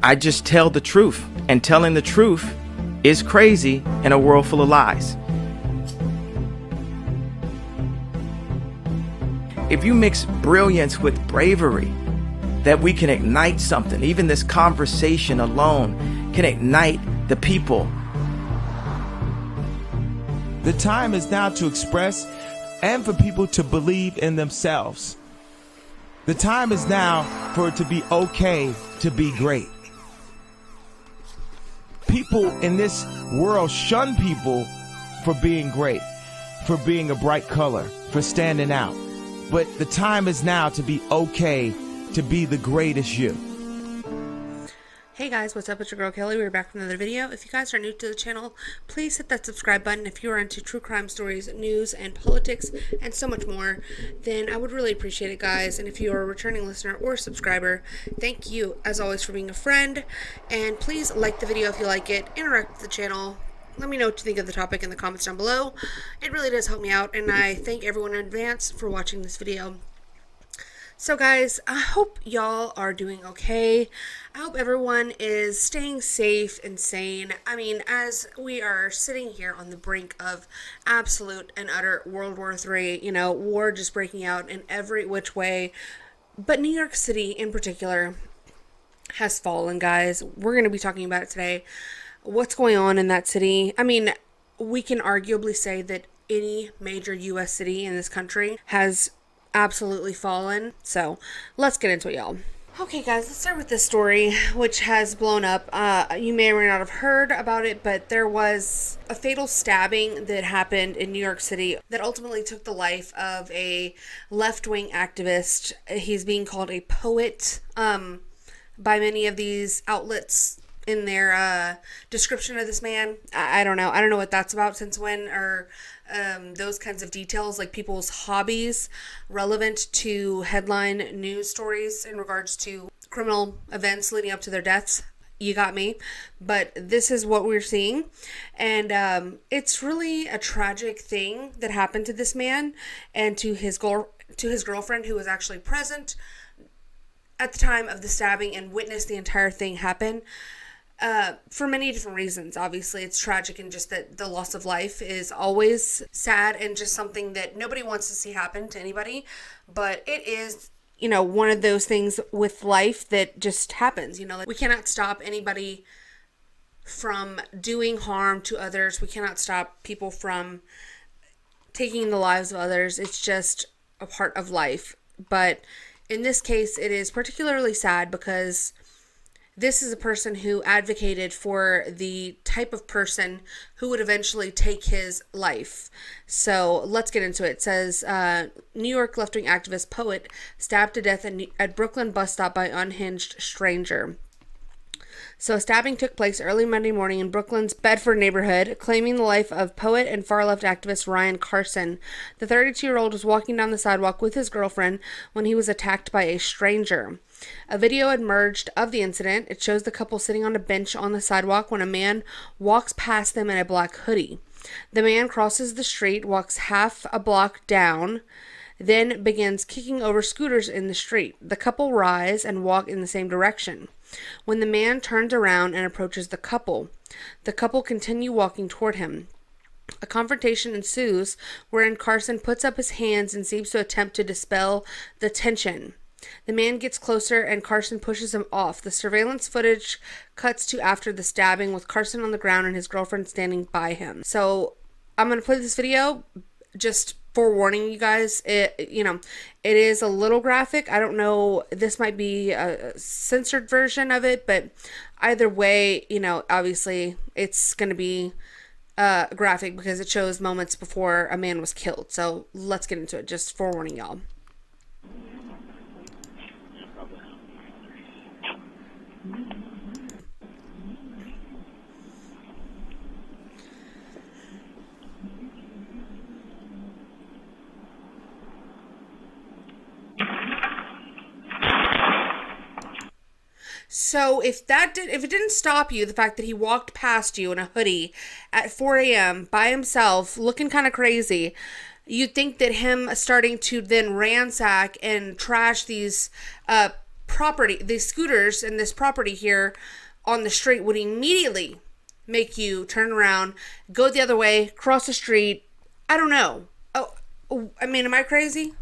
I just tell the truth, and telling the truth is crazy in a world full of lies. If you mix brilliance with bravery, that we can ignite something. Even this conversation alone can ignite the people. The time is now to express and for people to believe in themselves. The time is now for it to be okay to be great. People in this world shun people for being great, for being a bright color, for standing out. But the time is now to be okay to be the greatest you. Hey guys, what's up? It's your girl Kelly. We're back with another video. If you guys are new to the channel, please hit that subscribe button. If you are into true crime stories, news, and politics, and so much more, then I would really appreciate it, guys. And if you are a returning listener or subscriber, thank you, as always, for being a friend. And please like the video if you like it. Interact with the channel. Let me know what you think of the topic in the comments down below. It really does help me out, and I thank everyone in advance for watching this video. So guys, I hope y'all are doing okay. I hope everyone is staying safe and sane. I mean, as we are sitting here on the brink of absolute and utter World War III, you know, war just breaking out in every which way. But New York City in particular has fallen, guys. We're going to be talking about it today. What's going on in that city? I mean, we can arguably say that any major U.S. city in this country has absolutely fallen. So let's get into it, y'all. Okay guys, let's start with this story, which has blown up. You may or may not have heard about it, but there was a fatal stabbing that happened in New York City that ultimately took the life of a left-wing activist. He's being called a poet by many of these outlets in their description of this man. I don't know. I don't know what that's about. Since when are those kinds of details, like people's hobbies, relevant to headline news stories in regards to criminal events leading up to their deaths? You got me. But this is what we're seeing, and it's really a tragic thing that happened to this man and to his girlfriend, who was actually present at the time of the stabbing and witnessed the entire thing happen. For many different reasons. Obviously, it's tragic, and just that the loss of life is always sad and just something that nobody wants to see happen to anybody. But it is, you know, one of those things with life that just happens. You know, like, we cannot stop anybody from doing harm to others. We cannot stop people from taking the lives of others. It's just a part of life. But in this case, it is particularly sad because this is a person who advocated for the type of person who would eventually take his life. So let's get into it. It says, New York left-wing activist poet stabbed to death at Brooklyn bus stop by unhinged stranger. So a stabbing took place early Monday morning in Brooklyn's Bedford neighborhood, claiming the life of poet and far-left activist Ryan Carson. The 32-year-old was walking down the sidewalk with his girlfriend when he was attacked by a stranger. A video emerged of the incident. It shows the couple sitting on a bench on the sidewalk when a man walks past them in a black hoodie. The man crosses the street, walks half a block down, then begins kicking over scooters in the street. The couple rise and walk in the same direction. When the man turns around and approaches the couple continue walking toward him. A confrontation ensues, wherein Carson puts up his hands and seems to attempt to dispel the tension. The man gets closer and Carson pushes him off. The surveillance footage cuts to after the stabbing, with Carson on the ground and his girlfriend standing by him. So I'm going to play this video just forewarning you guys. It is a little graphic. I don't know, this might be a censored version of it, but either way, you know, obviously it's going to be graphic because it shows moments before a man was killed. So let's get into it, just forewarning y'all. So if it didn't stop you, the fact that he walked past you in a hoodie at 4 a.m. by himself, looking kind of crazy, you'd think that him starting to then ransack and trash these property, these scooters and this property here on the street would immediately make you turn around, go the other way, cross the street. I don't know. Oh, I mean, am I crazy?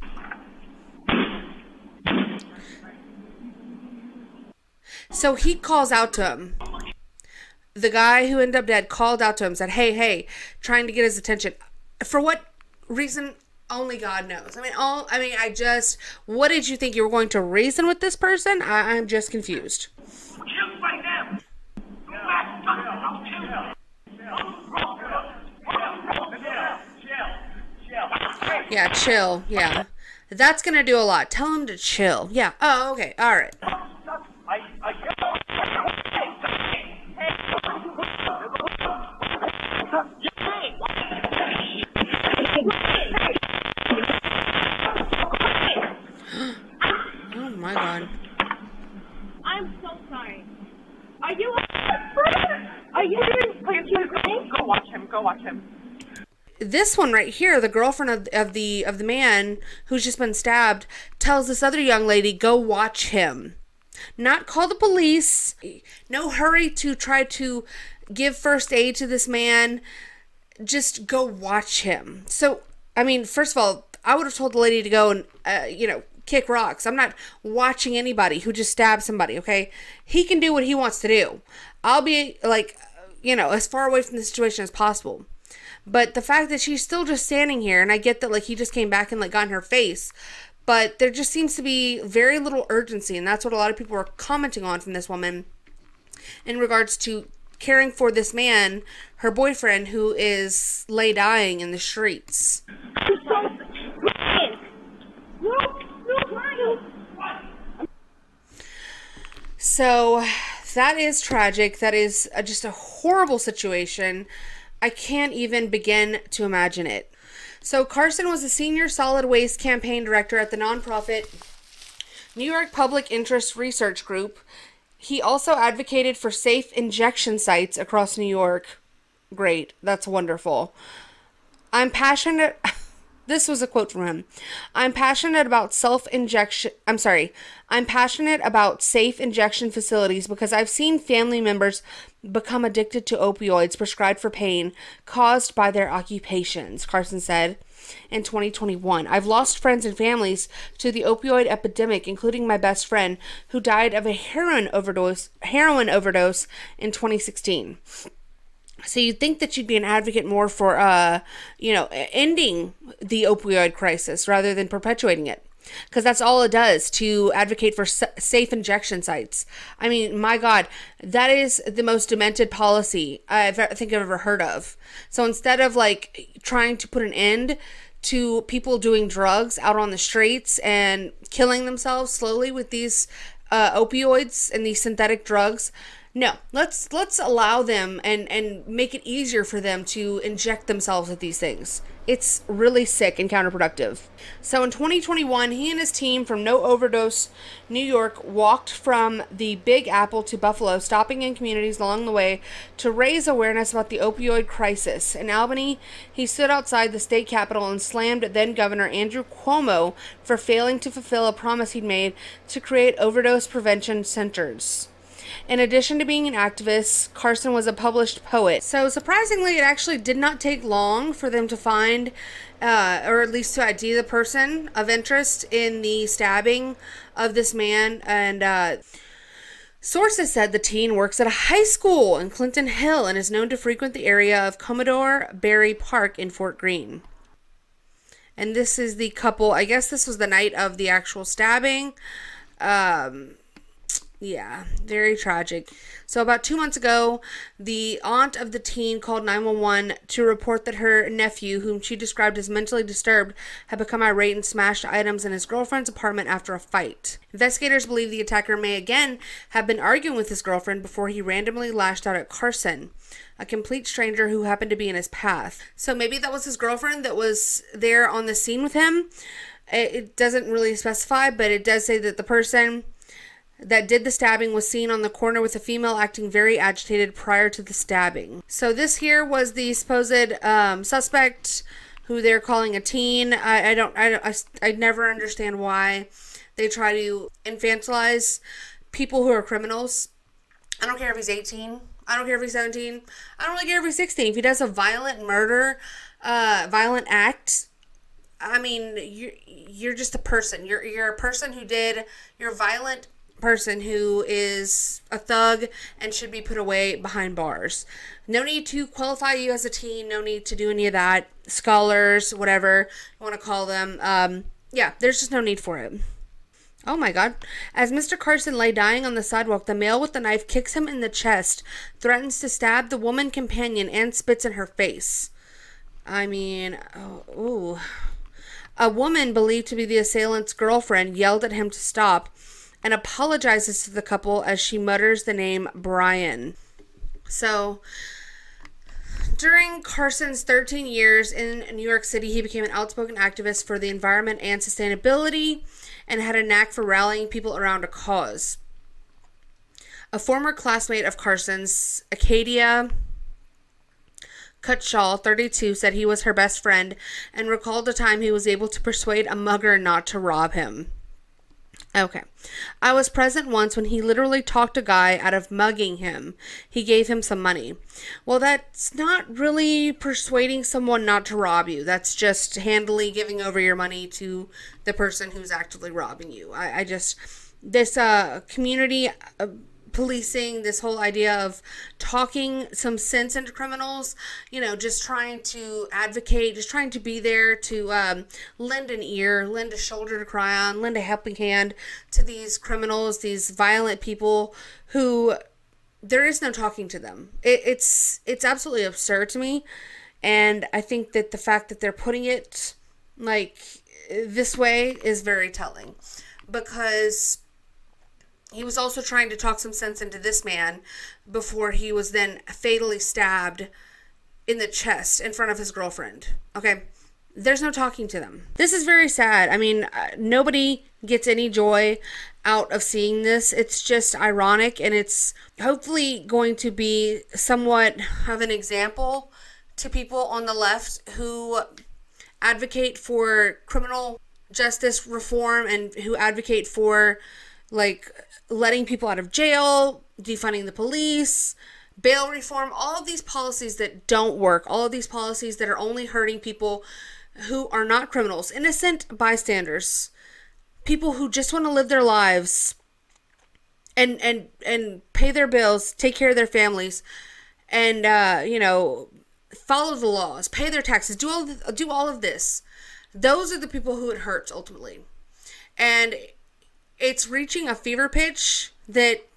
So he calls out to him. The guy who ended up dead called out to him, said, hey, trying to get his attention. For what reason? Only God knows. What did you think? You were going to reason with this person? I'm just confused. Yeah, chill. Yeah. That's going to do a lot. Tell him to chill. Yeah. Oh, okay. All right. Oh my God. I'm so sorry. Are you Go watch him. This one right here, the girlfriend of the man who's just been stabbed, tells this other young lady, go watch him. Not call the police. No hurry to try to give first aid to this man. Just go watch him. So, I mean, first of all, I would have told the lady to go and, kick rocks. I'm not watching anybody who just stabbed somebody, okay? He can do what he wants to do. I'll be, as far away from the situation as possible. But the fact that she's still just standing here, and I get that, he just came back and, got in her face, but there just seems to be very little urgency, and that's what a lot of people are commenting on from this woman in regards to caring for this man, her boyfriend, who is lay dying in the streets. So that is tragic. That is just a horrible situation. I can't even begin to imagine it. So Carson was a senior solid waste campaign director at the nonprofit New York Public Interest Research Group. He also advocated for safe injection sites across New York. Great. That's wonderful. I'm passionate. This was a quote from him. I'm passionate about safe injection facilities because I've seen family members become addicted to opioids prescribed for pain caused by their occupations, Carson said in 2021. I've lost friends and families to the opioid epidemic, including my best friend who died of a heroin overdose in 2016. So you'd think that you'd be an advocate more for, ending the opioid crisis rather than perpetuating it. Because that's all it does, to advocate for safe injection sites. I mean, my God, that is the most demented policy I think I've ever heard of. So instead of trying to put an end to people doing drugs out on the streets and killing themselves slowly with these opioids and these synthetic drugs, no, let's allow them and make it easier for them to inject themselves with these things. It's really sick and counterproductive. So in 2021, he and his team from No Overdose New York walked from the Big Apple to Buffalo, stopping in communities along the way to raise awareness about the opioid crisis. In Albany, he stood outside the state capitol and slammed then Governor Andrew Cuomo for failing to fulfill a promise he'd made to create overdose prevention centers. In addition to being an activist, Carson was a published poet. So surprisingly, it actually did not take long for them to find, or at least to ID the person of interest in the stabbing of this man. And sources said the teen works at a high school in Clinton Hill and is known to frequent the area of Commodore Barry Park in Fort Greene. And this is the couple, I guess this was the night of the actual stabbing. Yeah, very tragic. So about 2 months ago, the aunt of the teen called 911 to report that her nephew, whom she described as mentally disturbed, had become irate and smashed items in his girlfriend's apartment after a fight. Investigators believe the attacker may again have been arguing with his girlfriend before he randomly lashed out at Carson, a complete stranger who happened to be in his path. So maybe that was his girlfriend that was there on the scene with him. It doesn't really specify, but it does say that the person that did the stabbing was seen on the corner with a female acting very agitated prior to the stabbing. So this here was the supposed suspect who they're calling a teen. I never understand why They try to infantilize people who are criminals. I don't care if he's 18. I don't care if he's 17. I don't really care if he's 16. If he does a violent murder, violent act, I mean, you're just a person. You're a person who did, you're a violent person who is a thug and should be put away behind bars. No need to qualify you as a teen. No need to do any of that. Scholars, whatever you want to call them. Yeah, there's just no need for it. Oh my God. As Mr. Carson lay dying on the sidewalk, the male with the knife kicks him in the chest, threatens to stab the woman companion, and spits in her face. I mean, ooh. A woman believed to be the assailant's girlfriend yelled at him to stop and apologizes to the couple as she mutters the name Brian. So, during Carson's 13 years in New York City, he became an outspoken activist for the environment and sustainability, and had a knack for rallying people around a cause. A former classmate of Carson's, Acadia Cutshaw, 32, said he was her best friend and recalled a time he was able to persuade a mugger not to rob him. Okay. I was present once when he literally talked a guy out of mugging him. He gave him some money. Well, that's not really persuading someone not to rob you. That's just handily giving over your money to the person who's actively robbing you. This community policing, this whole idea of talking some sense into criminals, just trying to advocate, just trying to be there to lend an ear, lend a shoulder to cry on, lend a helping hand to these criminals, these violent people who there is no talking to them. It's absolutely absurd to me. And I think that the fact that they're putting it like this way is very telling, because he was also trying to talk some sense into this man before he was then fatally stabbed in the chest in front of his girlfriend. Okay, there's no talking to them. This is very sad. I mean, nobody gets any joy out of seeing this. It's just ironic, and it's hopefully going to be somewhat of an example to people on the left who advocate for criminal justice reform and who advocate for letting people out of jail, defunding the police, bail reform, all of these policies that don't work, all of these policies that are only hurting people who are not criminals, innocent bystanders, people who just want to live their lives and pay their bills, take care of their families, and follow the laws, pay their taxes, do all of this. Those are the people who it hurts ultimately. And it's reaching a fever pitch that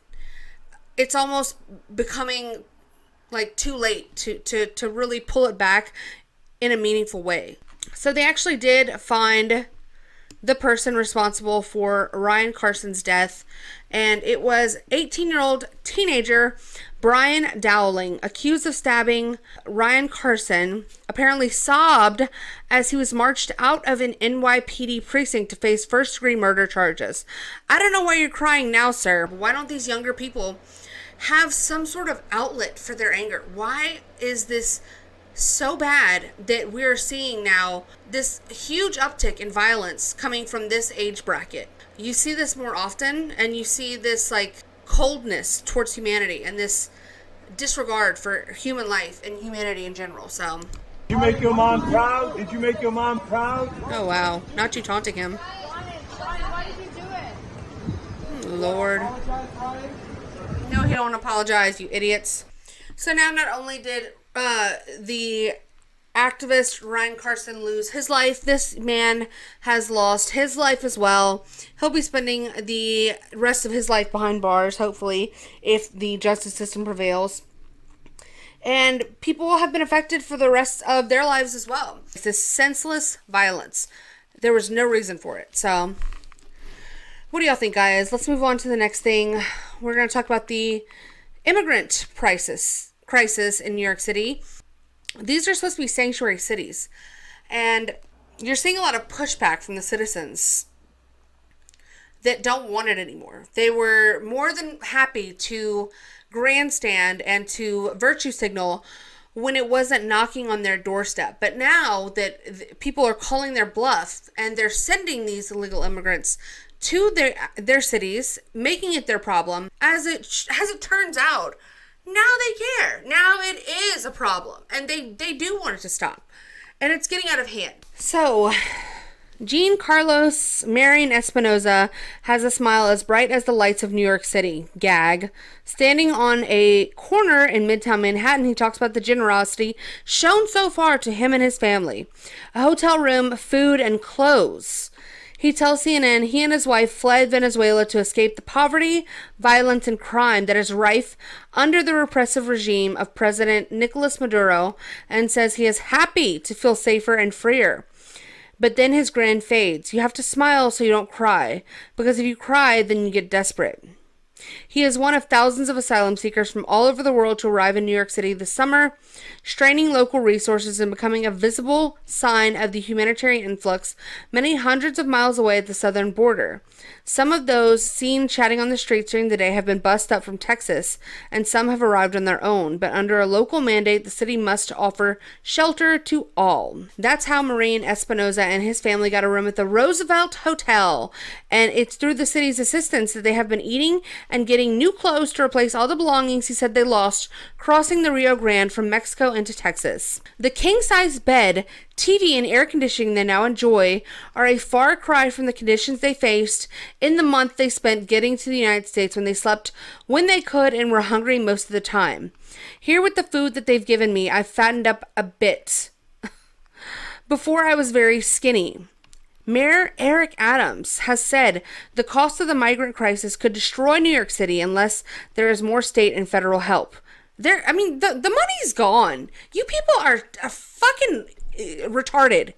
it's almost becoming too late to really pull it back in a meaningful way. So they actually did find the person responsible for Ryan Carson's death, and it was 18-year-old teenager Brian Dowling, accused of stabbing Ryan Carson, apparently sobbed as he was marched out of an NYPD precinct to face first-degree murder charges. I don't know why you're crying now, sir. Why don't these younger people have some sort of outlet for their anger? Why is this so bad that we're seeing now this huge uptick in violence coming from this age bracket? You see this more often, and you see this coldness towards humanity and this disregard for human life and humanity in general. So, did you make your mom proud? Did you make your mom proud? Oh wow, not you taunting him. Why did you do it? Lord. No, he don't apologize, you idiots. So now not only did the activist Ryan Carson lose his life, this man has lost his life as well. He'll be spending the rest of his life behind bars, hopefully, if the justice system prevails. And people have been affected for the rest of their lives as well. It's this senseless violence. There was no reason for it. So, what do y'all think, guys? Let's move on to the next thing. We're going to talk about the immigrant crisis in New York City. These are supposed to be sanctuary cities, and you're seeing a lot of pushback from the citizens that don't want it anymore. They were more than happy to grandstand and to virtue signal when it wasn't knocking on their doorstep. But now that people are calling their bluff and they're sending these illegal immigrants to their cities, making it their problem. As it turns out, now they care. Now it is a problem, and they do want it to stop, and it's getting out of hand. So Jean Carlos Marion Espinoza has a smile as bright as the lights of New York City. Gag. Standing on a corner in Midtown Manhattan, he talks about the generosity shown so far to him and his family. A hotel room, food, and clothes. He tells CNN he and his wife fled Venezuela to escape the poverty, violence, and crime that is rife under the repressive regime of President Nicolas Maduro, and says he is happy to feel safer and freer. But then his grin fades. You have to smile so you don't cry, because if you cry, then you get desperate. He is one of thousands of asylum seekers from all over the world to arrive in New York City this summer, straining local resources and becoming a visible sign of the humanitarian influx many hundreds of miles away at the southern border. Some of those seen chatting on the streets during the day have been bussed up from Texas, and some have arrived on their own, but under a local mandate, the city must offer shelter to all. That's how Marion Espinoza and his family got a room at the Roosevelt Hotel, and it's through the city's assistance that they have been eating and getting new clothes to replace all the belongings he said they lost crossing the Rio Grande from Mexico into Texas. The king-size bed, TV, and air conditioning they now enjoy are a far cry from the conditions they faced in the month they spent getting to the United States, when they slept when they could and were hungry most of the time. Here with the food that they've given me, I've fattened up a bit. Before I was very skinny. Mayor Eric Adams has said the cost of the migrant crisis could destroy New York City unless there is more state and federal help. The money's gone. You people are fucking retarded.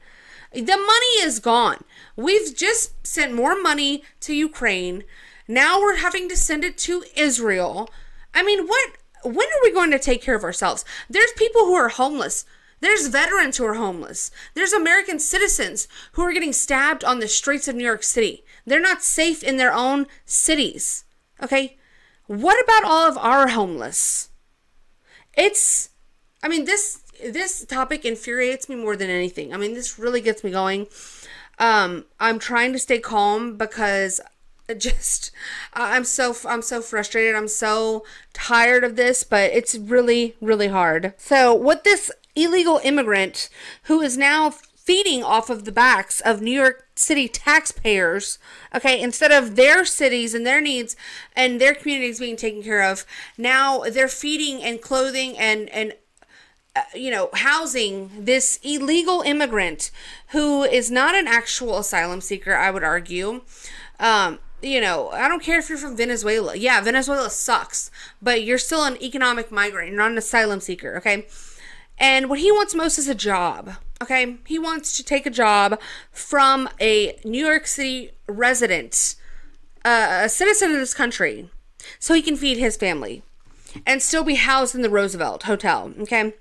The money is gone. We've just sent more money to Ukraine. Now we're having to send it to Israel. I mean, when are we going to take care of ourselves? There's people who are homeless. There's veterans who are homeless. There's American citizens who are getting stabbed on the streets of New York City. They're not safe in their own cities. Okay? What about all of our homeless? This topic infuriates me more than anything. I mean, this really gets me going. I'm trying to stay calm because I'm so frustrated. I'm so tired of this, but it's really, really hard. So what this illegal immigrant who is now feeding off of the backs of New York City taxpayers, okay, instead of their cities and their needs and their communities being taken care of, now they're feeding and clothing and housing this illegal immigrant who is not an actual asylum seeker, I would argue. I don't care if you're from Venezuela. Yeah, Venezuela sucks, but you're still an economic migrant. You're not an asylum seeker, okay? And what he wants most is a job, okay? He wants to take a job from a New York City resident, a citizen of this country, so he can feed his family and still be housed in the Roosevelt Hotel, okay?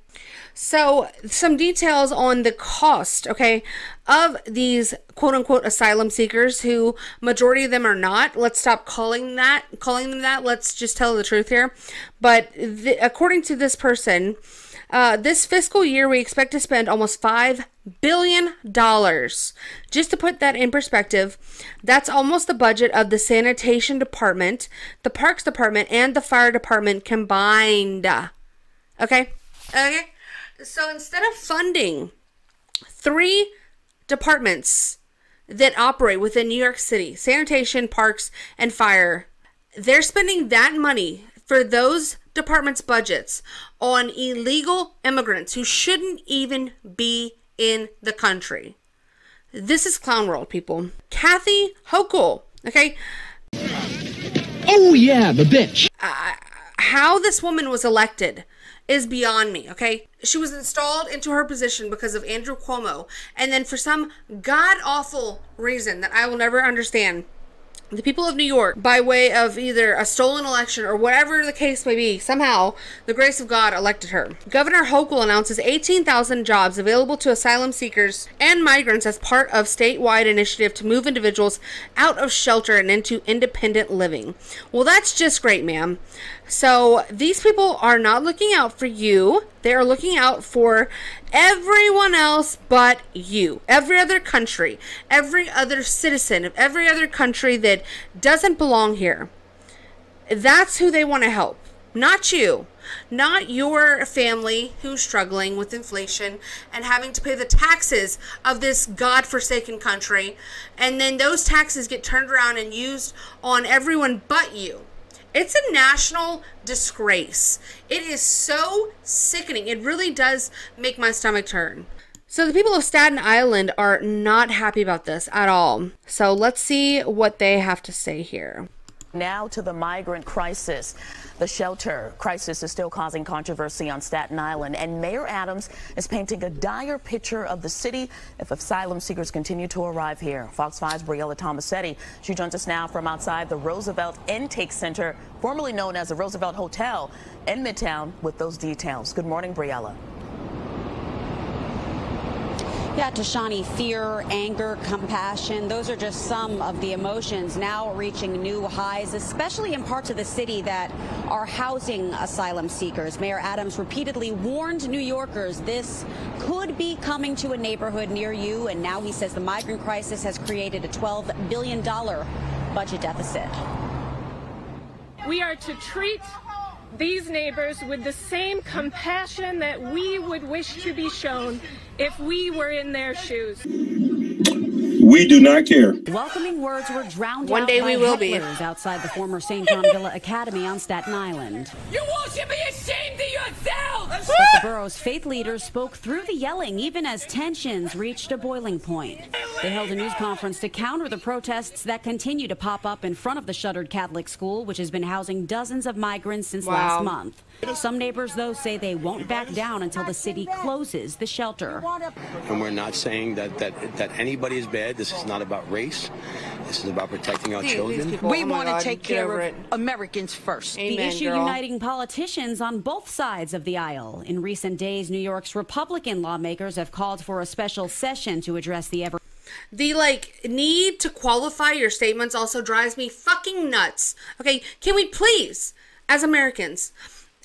So some details on the cost, okay, of these quote-unquote asylum seekers, who majority of them are not. Let's stop calling them that. Let's just tell the truth here. But according to this person, this fiscal year, we expect to spend almost $5 billion. Just to put that in perspective, that's almost the budget of the sanitation department, the parks department, and the fire department combined. Okay? So instead of funding 3 departments that operate within New York City, sanitation, parks, and fire, they're spending that money for those departments' budgets on illegal immigrants who shouldn't even be in the country. This is clown world, people. Kathy Hochul, okay? Oh yeah, the bitch. How this woman was elected is beyond me, okay? She was installed into her position because of Andrew Cuomo, and then for some god-awful reason that I will never understand, the people of New York, by way of either a stolen election or whatever the case may be, somehow the grace of God elected her. Governor Hochul announces 18,000 jobs available to asylum seekers and migrants as part of statewide initiative to move individuals out of shelter and into independent living. Well, that's just great, ma'am. So these people are not looking out for you. They are looking out for everyone else but you. Every other country, every other citizen of every other country that doesn't belong here. That's who they want to help. Not you. Not your family who's struggling with inflation and having to pay the taxes of this godforsaken country. And then those taxes get turned around and used on everyone but you. It's a national disgrace. It is so sickening. It really does make my stomach turn. So the people of Staten Island are not happy about this at all. So let's see what they have to say here. Now to the migrant crisis. The shelter crisis is still causing controversy on Staten Island, and Mayor Adams is painting a dire picture of the city if asylum seekers continue to arrive here. Fox 5's Briella Tomasetti, she joins us now from outside the Roosevelt Intake Center, formerly known as the Roosevelt Hotel in Midtown, with those details. Good morning, Briella. Yeah, Tashani, fear, anger, compassion, those are just some of the emotions now reaching new highs, especially in parts of the city that are housing asylum seekers. Mayor Adams repeatedly warned New Yorkers this could be coming to a neighborhood near you, and now he says the migrant crisis has created a $12 billion budget deficit. We are to treat these neighbors with the same compassion that we would wish to be shown if we were in their shoes. We do not care. Welcoming words were drowned One out day by we will be. hecklers outside the former St. John Villa Academy on Staten Island. You all should be ashamed of yourselves! But the borough's faith leaders spoke through the yelling even as tensions reached a boiling point. They held a news conference to counter the protests that continue to pop up in front of the shuttered Catholic school, which has been housing dozens of migrants since last month. Some neighbors, though, say they won't back down until the city closes the shelter. And we're not saying that anybody is bad. This is not about race. This is about protecting our children. We want to take care of Americans first. Amen, The issue girl. uniting politicians on both sides of the aisle. In recent days, New York's Republican lawmakers have called for a special session to address the The need to qualify your statements also drives me fucking nuts. Okay, can we please, as Americans,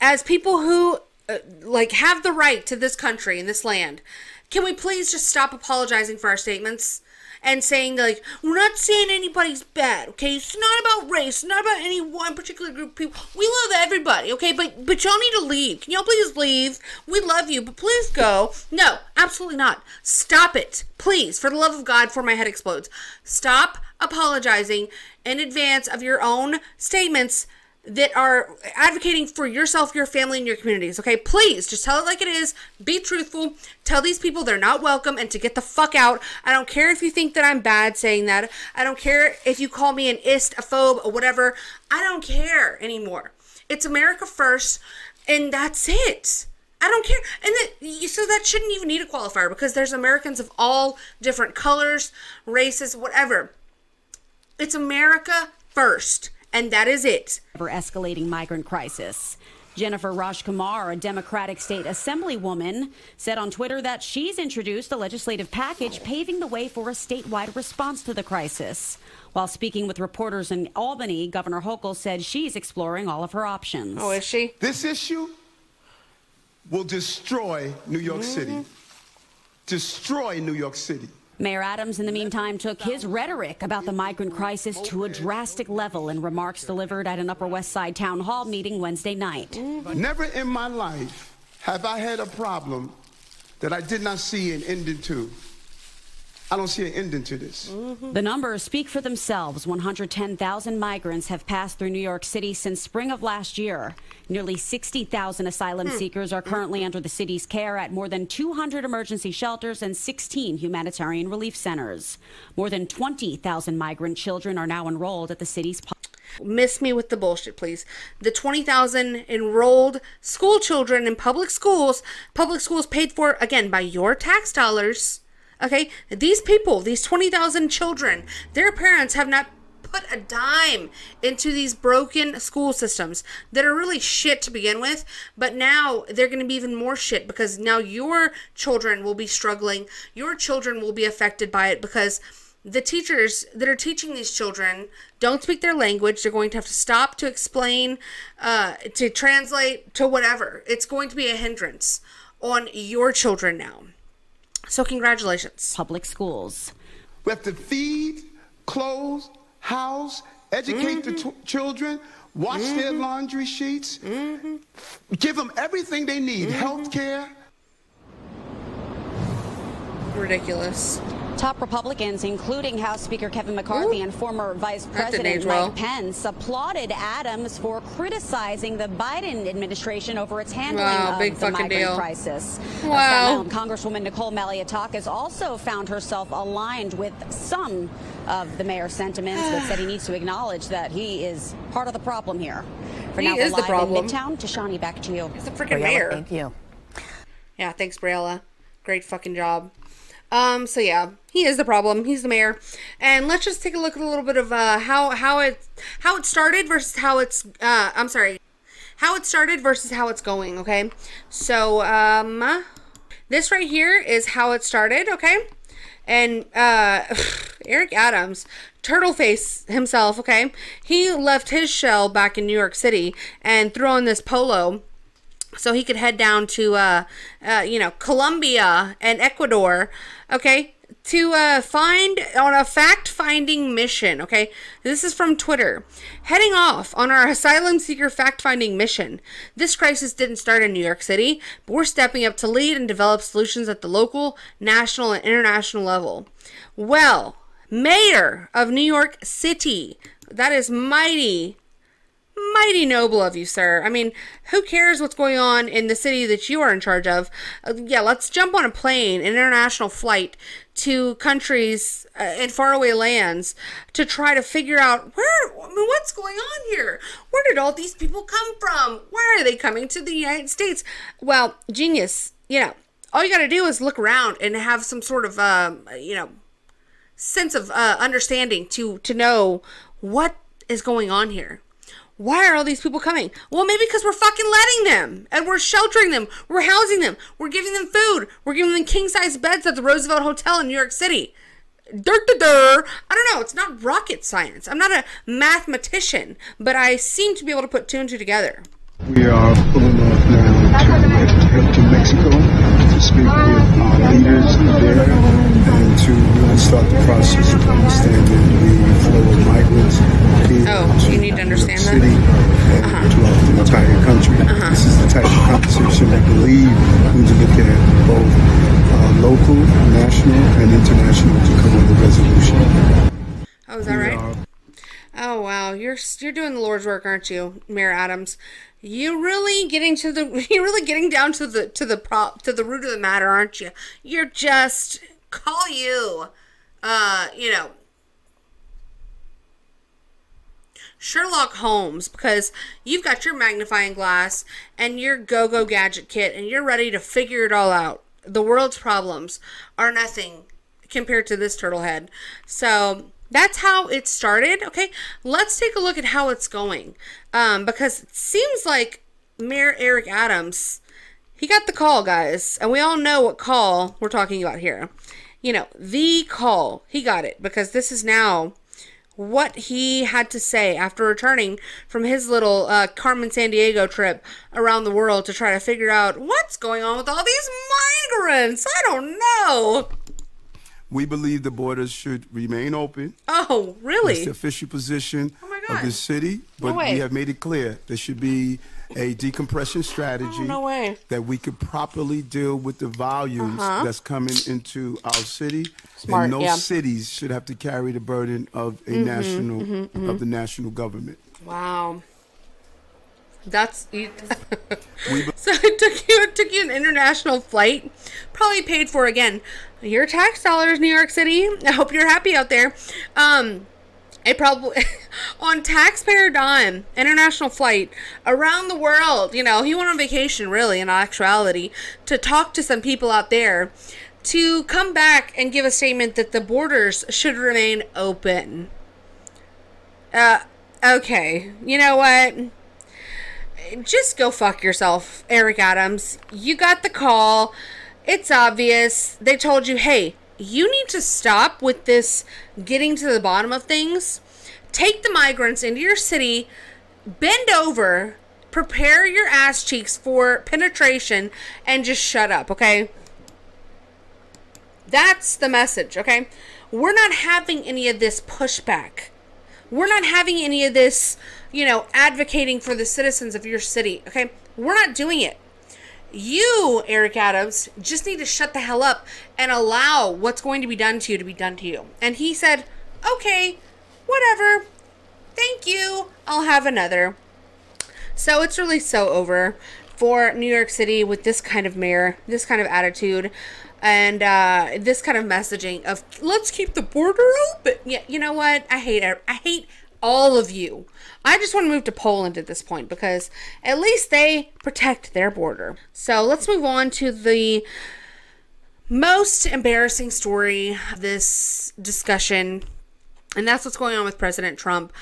as people who have the right to this country and this land, can we please just stop apologizing for our statements and saying we're not saying anybody's bad, okay? It's not about race, not about any one particular group of people. We love everybody, okay? But y'all need to leave. Can y'all please leave? We love you, but please go. No, absolutely not. Stop it, please, for the love of God, before my head explodes. Stop apologizing in advance of your own statements that are advocating for yourself, your family, and your communities, okay? Please, just tell it like it is. Be truthful. Tell these people they're not welcome and to get the fuck out. I don't care if you think that I'm bad saying that. I don't care if you call me an ist, a phobe, or whatever. I don't care anymore. It's America first, and that's it. I don't care. And so that shouldn't even need a qualifier, because there's Americans of all different colors, races, whatever. It's America first. And that is it. For escalating migrant crisis. Jennifer Rajkumar, a Democratic state assemblywoman, said on Twitter that she's introduced a legislative package paving the way for a statewide response to the crisis. While speaking with reporters in Albany, Governor Hochul said she's exploring all of her options. Oh, is she? This issue will destroy New York City. Destroy New York City. Mayor Adams, in the meantime, took his rhetoric about the migrant crisis to a drastic level in remarks delivered at an Upper West Side town hall meeting Wednesday night. Never in my life have I had a problem that I did not see an ending to. I don't see an ending to this. The numbers speak for themselves. 110,000 migrants have passed through New York City since spring of last year. Nearly 60,000 asylum seekers are currently under the city's care at more than 200 emergency shelters and 16 humanitarian relief centers. More than 20,000 migrant children are now enrolled at the city's Miss me with the bullshit, please. The 20,000 enrolled school children in public schools paid for, again, by your tax dollars. Okay, these people, these 20,000 children, their parents have not put a dime into these broken school systems that are really shit to begin with, but now they're going to be even more shit, because now your children will be struggling. Your children will be affected by it, because the teachers that are teaching these children don't speak their language. They're going to have to stop to explain, to translate, to whatever. It's going to be a hindrance on your children now. So congratulations. Public schools. We have to feed, clothe, house, educate the children, wash their laundry sheets, give them everything they need, health care. Ridiculous. Top Republicans, including House Speaker Kevin McCarthy and former Vice President Mike Pence, applauded Adams for criticizing the Biden administration over its handling of the migrant crisis. Wow. Congresswoman Nicole Maliotakis also found herself aligned with some of the mayor's sentiments, but said he needs to acknowledge that he is part of the problem here. For now, we're live in Midtown. Tashani, back to you. He's the freaking mayor. Thank you. Yeah, thanks, Briella. Great fucking job. So yeah, he is the problem. He's the mayor. And let's just take a look at a little bit of how it started versus how it's how it started versus how it's going, okay? So this right here is how it started, okay? And Eric Adams, turtle face himself, okay? He left his shell back in New York City and threw on this polo so he could head down to, you know, Colombia and Ecuador, okay, to find on a fact-finding mission, okay? This is from Twitter. Heading off on our asylum seeker fact-finding mission. This crisis didn't start in New York City, but we're stepping up to lead and develop solutions at the local, national, and international level. Well, Mayor of New York City, that is mighty noble of you, sir. I mean, who cares what's going on in the city that you are in charge of? Yeah, let's jump on a plane, an international flight to countries in faraway lands to try to figure out what's going on here? Where did all these people come from? Why are they coming to the United States? Well, genius. You know, all you got to do is look around and have some sort of, you know, sense of understanding to know what is going on here. Why are all these people coming? Well, maybe because we're fucking letting them, and we're sheltering them, we're housing them, we're giving them food, we're giving them king-size beds at the Roosevelt Hotel in New York City. I don't know, it's not rocket science. I'm not a mathematician, but I seem to be able to put two and two together. We are pulling off now to Mexico to speak with our leaders there and to really start the process of understanding the flow of migrants. Oh, you need to understand that? City and throughout the entire country. This is the type of conversation I believe we need to look at both local, national, and international to come with a resolution. Oh, is that right? Oh wow, you're doing the Lord's work, aren't you, Mayor Adams? You're really getting down to the root of the matter, aren't you? You're just you know, Sherlock Holmes, because you've got your magnifying glass and your go-go gadget kit and you're ready to figure it all out. The world's problems are nothing compared to this turtle head. So that's how it started. Okay, let's take a look at how it's going, because it seems like Mayor Eric Adams, he got the call, guys, and we all know what call we're talking about here. You know, the call. He got it, because this is now what he had to say after returning from his little Carmen Sandiego trip around the world to try to figure out what's going on with all these migrants. I don't know. We believe the borders should remain open. Oh, really? It's the official position of the city, but we have made it clear there should be a decompression strategy that we could properly deal with the volumes that's coming into our city. Smart, and no cities should have to carry the burden of a of the national government. Wow. That's so it took you an international flight, probably paid for, again, your tax dollars, New York City. I hope you're happy out there. It probably on taxpayer dime, international flight around the world. You know, he went on vacation, really, in actuality, to talk to some people out there, to come back and give a statement that the borders should remain open. Okay, you know what? Just go fuck yourself, Eric Adams. You got the call. It's obvious. They told you, hey, you need to stop with this getting to the bottom of things. Take the migrants into your city, bend over, prepare your ass cheeks for penetration, and just shut up, okay? That's the message, okay? We're not having any of this pushback. We're not having any of this, you know, advocating for the citizens of your city, okay? We're not doing it. You, Eric Adams, just need to shut the hell up and allow what's going to be done to you to be done to you. And he said, okay, whatever. Thank you. I'll have another. So it's really so over for New York City with this kind of mayor, this kind of attitude, and this kind of messaging of let's keep the border open. Yeah, you know what? I hate it. I hate all of you. I just want to move to Poland at this point because at least they protect their border. So let's move on to the most embarrassing story of this discussion, and that's what's going on with President Trump.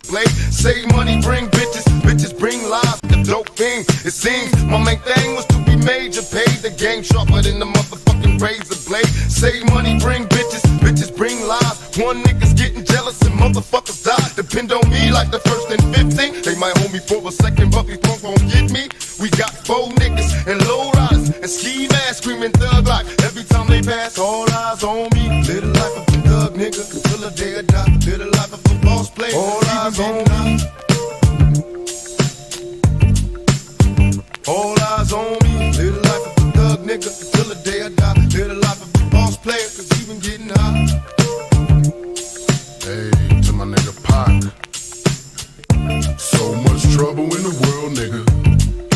Save money, bring bitches, bitches bring lies, the dope thing. It seems my main thing was to be major, paid the game sharper than the motherfucking razor blade. Save money, bring bitches, bitches bring lies. One nigga's getting jealous and motherfuckers die. Depend on me like the first and 15. They might hold me for a second, but before gon' get me. We got 4 niggas and low riders and ski masks screaming thug like every time they pass. All eyes on me, little life of a thug nigga until the day I die. Little life of a boss player. All eyes on me. All eyes on me, little life of a thug nigga until the day I die. Little life of a boss player, cause even getting high. Hey, to my nigga Pac. So much trouble in the world, nigga.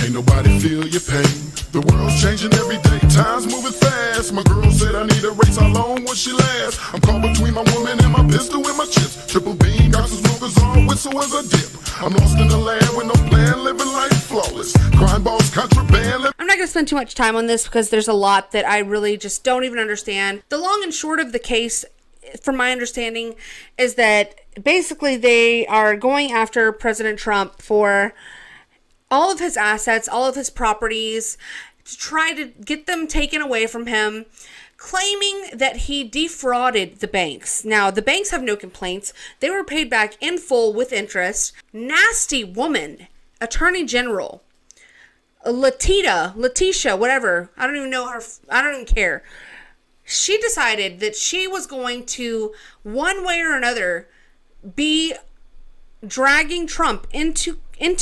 Ain't nobody feel your pain. The world's changing every day, time's moving fast. My girl said I need a race, how long will she last? I'm caught between my woman and my pistol and my chips. Triple beam, got some smokers on, whistle as I dip. I'm lost in the land with no plan, living life flawless. Crime balls, contraband. I'm not going to spend too much time on this because there's a lot that I really just don't even understand. The long and short of the case, from my understanding, is that basically they are going after President Trump for all of his assets, all of his properties, to try to get them taken away from him, claiming that he defrauded the banks. Now, the banks have no complaints. They were paid back in full with interest. Nasty woman, Attorney General, Letitia, whatever. I don't even know her. I don't even care. She decided that she was going to, one way or another, be dragging Trump into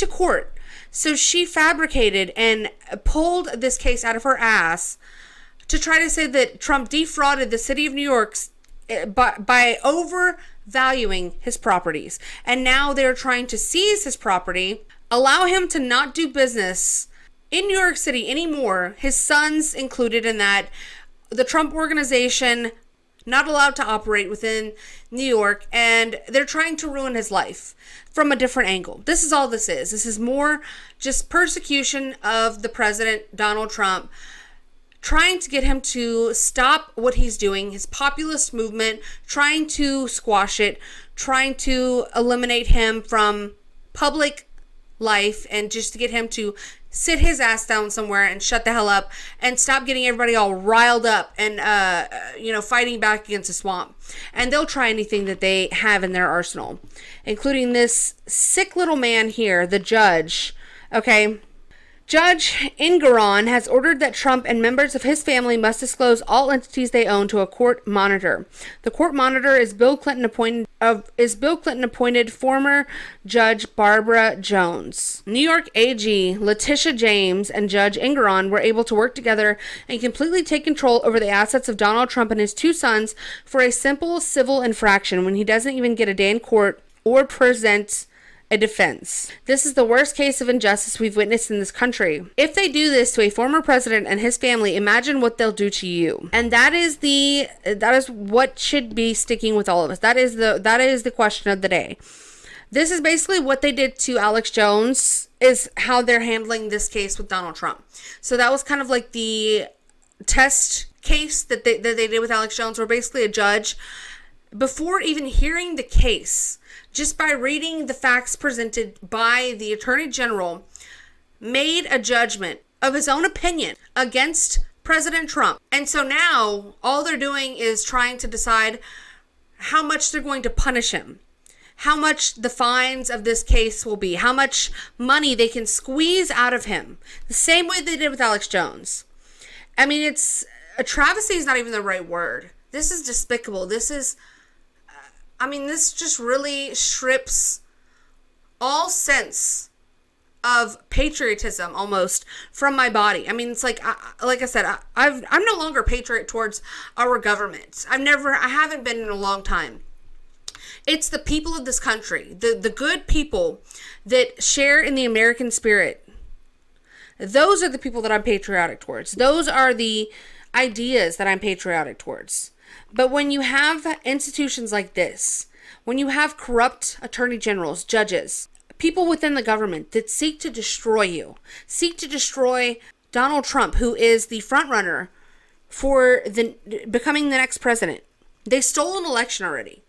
court. So she fabricated and pulled this case out of her ass to try to say that Trump defrauded the city of New York by overvaluing his properties. And now they're trying to seize his property, allow him to not do business in New York City anymore. His son's included in that. The Trump organization not allowed to operate within New York, and they're trying to ruin his life from a different angle. This is all this is. This is more just persecution of the president, Donald Trump, trying to get him to stop what he's doing, his populist movement, trying to squash it, trying to eliminate him from public life, and just to get him to sit his ass down somewhere and shut the hell up and stop getting everybody all riled up and, fighting back against the swamp. And they'll try anything that they have in their arsenal, including this sick little man here, the judge. Okay. Judge Engoron has ordered that Trump and members of his family must disclose all entities they own to a court monitor. The court monitor is Bill Clinton appointed former Judge Barbara Jones. New York AG Letitia James and Judge Engoron were able to work together and completely take control over the assets of Donald Trump and his 2 sons for a simple civil infraction when he doesn't even get a day in court or present a defense. This is the worst case of injustice we've witnessed in this country. If they do this to a former president and his family, imagine what they'll do to you. And that is what should be sticking with all of us. That is the question of the day. This is basically what they did to Alex Jones, is how they're handling this case with Donald Trump. So that was kind of like the test case that they did with Alex Jones, where basically a judge, before even hearing the case, just by reading the facts presented by the Attorney General, made a judgment of his own opinion against President Trump. And so now all they're doing is trying to decide how much they're going to punish him, how much the fines of this case will be, how much money they can squeeze out of him, the same way they did with Alex Jones. I mean, it's a travesty is not even the right word. This is despicable. This is, I mean, this just really strips all sense of patriotism almost from my body. I mean, it's like I said, I'm no longer a patriot towards our government. I haven't been in a long time. It's the people of this country, the good people that share in the American spirit. Those are the people that I'm patriotic towards. Those are the ideas that I'm patriotic towards. But when you have institutions like this, when you have corrupt attorney generals, judges, people within the government that seek to destroy you, seek to destroy Donald Trump, who is the front runner for becoming the next president. They stole an election already.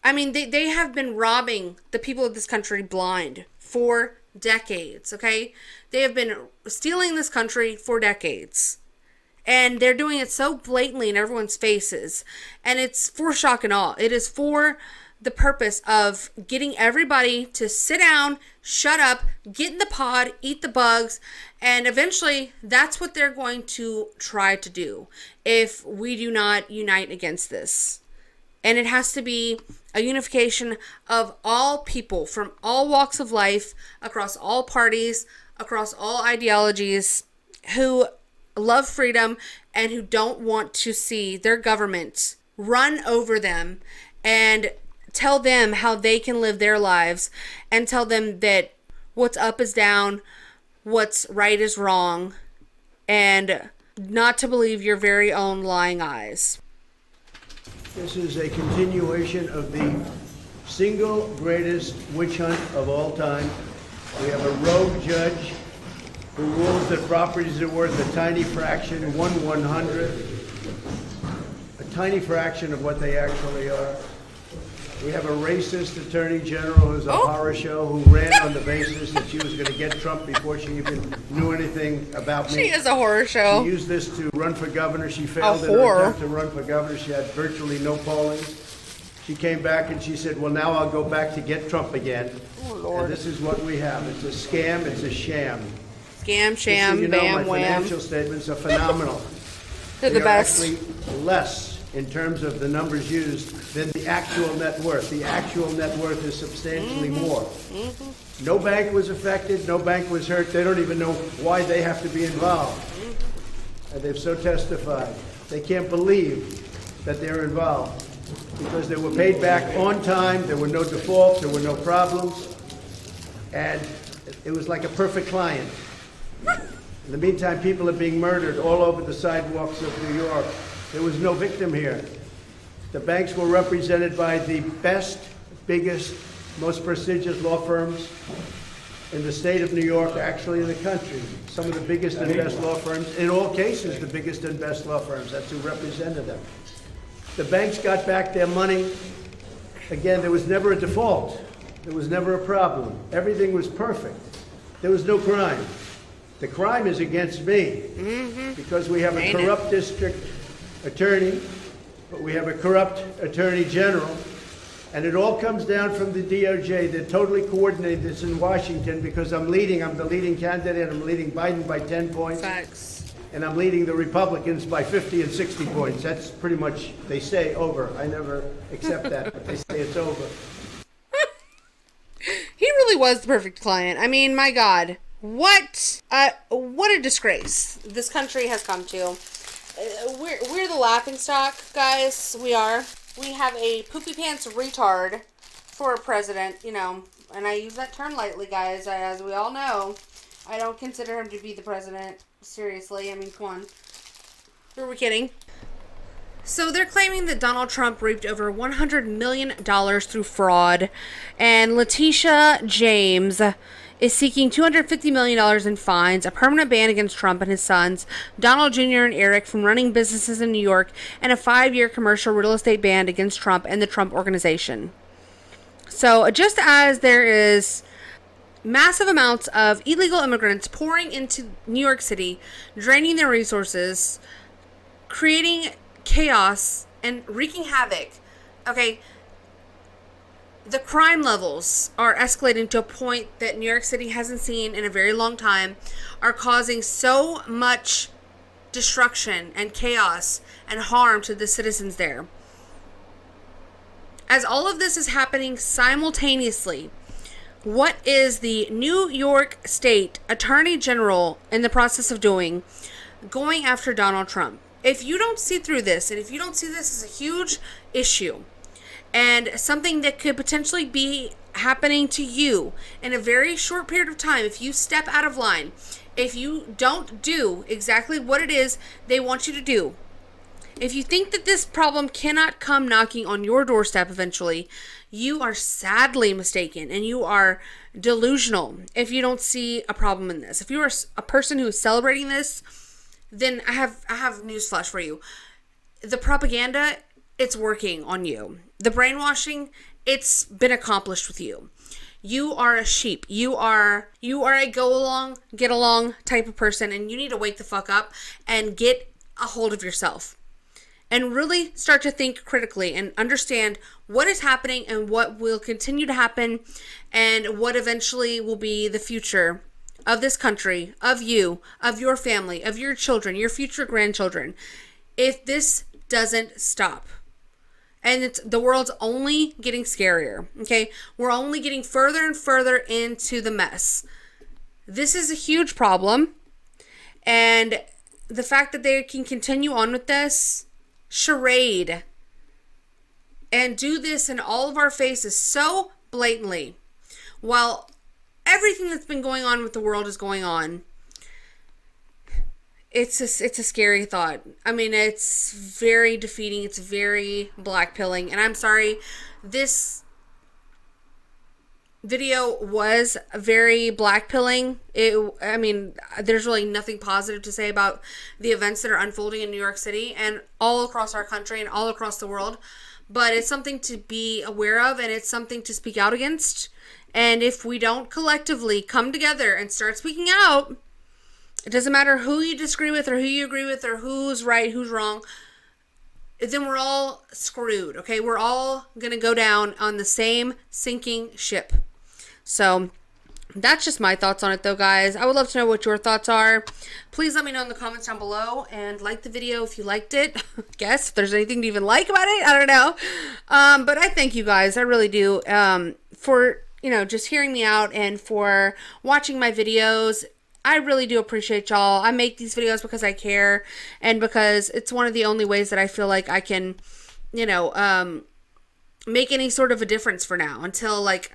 I mean, they have been robbing the people of this country blind for decades, okay? They have been stealing this country for decades. And they're doing it so blatantly in everyone's faces. And it's for shock and awe. It is for the purpose of getting everybody to sit down, shut up, get in the pod, eat the bugs, and eventually that's what they're going to try to do if we do not unite against this. And it has to be a unification of all people from all walks of life, across all parties, across all ideologies, who love freedom and who don't want to see their government run over them and tell them how they can live their lives, and tell them that what's up is down, what's right is wrong, and not to believe your very own lying eyes. This is a continuation of the single greatest witch hunt of all time. We have a rogue judge who rules that properties are worth a tiny fraction, 1/100th, a tiny fraction of what they actually are. We have a racist attorney general who's a horror show, who ran on the basis that she was going to get Trump before she even knew anything about me. She is a horror show. She used this to run for governor. She failed in her attempt to run for governor. She had virtually no polling. She came back and she said, well, now I'll go back to get Trump again. Oh, Lord. And this is what we have. It's a scam. It's a sham. Scam, sham, you bam, know, my wham. financial statements are phenomenal. They're the best. Actually less in terms of the numbers used than the actual net worth. The actual net worth is substantially more. No bank was affected. No bank was hurt. They don't even know why they have to be involved. And they've so testified. They can't believe that they're involved because they were paid back on time. There were no defaults. There were no problems. And it was like a perfect client. In the meantime, people are being murdered all over the sidewalks of New York. There was no victim here. The banks were represented by the best, biggest, most prestigious law firms in the state of New York, actually in the country. Some of the biggest and best law firms. In all cases, the biggest and best law firms. That's who represented them. The banks got back their money. Again, there was never a default. There was never a problem. Everything was perfect. There was no crime. The crime is against me because we have a corrupt district attorney, but we have a corrupt attorney general, and it all comes down from the DOJ. They're totally coordinated this in Washington because I'm the leading candidate. I'm leading Biden by 10 points. Facts. And I'm leading the Republicans by 50 and 60 points. That's pretty much, they say, over. I never accept that, but they say it's over. He really was the perfect client. I mean, my God. What a disgrace this country has come to. We're the laughingstock, guys. We are. We have a poopy pants retard for a president, you know, and I use that term lightly, guys, as we all know. I don't consider him to be the president. Seriously, I mean, come on. Who are we kidding? So they're claiming that Donald Trump reaped over $100 million through fraud, and Letitia James is seeking $250 million in fines, a permanent ban against Trump and his sons, Donald Jr. and Eric, from running businesses in New York, and a 5-year commercial real estate ban against Trump and the Trump Organization. So just as there is massive amounts of illegal immigrants pouring into New York City, draining their resources, creating chaos, and wreaking havoc. Okay, the crime levels are escalating to a point that New York City hasn't seen in a very long time, are causing so much destruction and chaos and harm to the citizens there. As all of this is happening simultaneously, what is the New York State Attorney General in the process of doing? Going after Donald Trump. If you don't see through this, and if you don't see this as a huge issue, and something that could potentially be happening to you in a very short period of time, if you step out of line, if you don't do exactly what it is they want you to do, if you think that this problem cannot come knocking on your doorstep eventually, you are sadly mistaken and you are delusional if you don't see a problem in this. If you are a person who is celebrating this, then I have newsflash for you. The propaganda, it's working on you. The brainwashing, it's been accomplished with you. You are a sheep. You are a go along, get along type of person, and you need to wake the fuck up and get a hold of yourself. And really start to think critically and understand what is happening and what will continue to happen and what eventually will be the future of this country, of you, of your family, of your children, your future grandchildren, if this doesn't stop. And the world's only getting scarier, okay? We're only getting further and further into the mess. This is a huge problem. And the fact that they can continue on with this charade and do this in all of our faces so blatantly while everything that's been going on with the world is going on, it's a scary thought. I mean, it's very defeating. It's very black-pilling. And I'm sorry, this video was very black-pilling. I mean, there's really nothing positive to say about the events that are unfolding in New York City and all across our country and all across the world. But it's something to be aware of, and it's something to speak out against. And if we don't collectively come together and start speaking out, it doesn't matter who you disagree with or who you agree with or who's right, who's wrong, then we're all screwed, okay? We're all going to go down on the same sinking ship. So that's just my thoughts on it, though, guys. I would love to know what your thoughts are. Please let me know in the comments down below, and like the video if you liked it. Guess if there's anything to even like about it, I don't know. But I thank you guys, I really do, for, you know, just hearing me out and for watching my videos. I really do appreciate y'all. I make these videos because I care and because it's one of the only ways that I feel like I can, you know, make any sort of a difference for now until, like,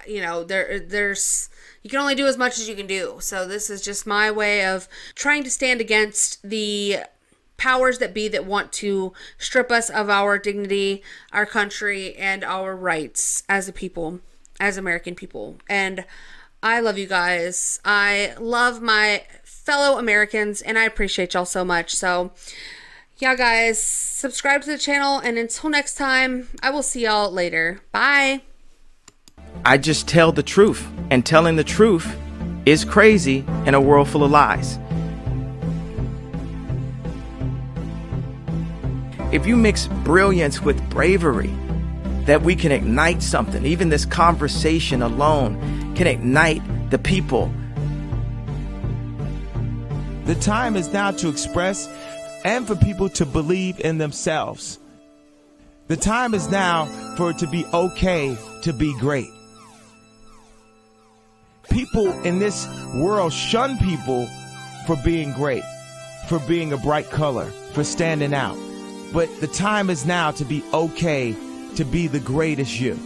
you know, there's you can only do as much as you can do. So this is just my way of trying to stand against the powers that be that want to strip us of our dignity, our country, and our rights as a people, as American people. And I love you guys. I love my fellow Americans, and I appreciate y'all so much. So, yeah, guys, subscribe to the channel, and until next time, I will see y'all later. Bye. I just tell the truth, and telling the truth is crazy in a world full of lies. If you mix brilliance with bravery, that we can ignite something. Even this conversation alone can ignite the people. The time is now to express and for people to believe in themselves. The time is now for it to be okay to be great. People in this world shun people for being great, for being a bright color, for standing out. But the time is now to be okay to be the greatest you.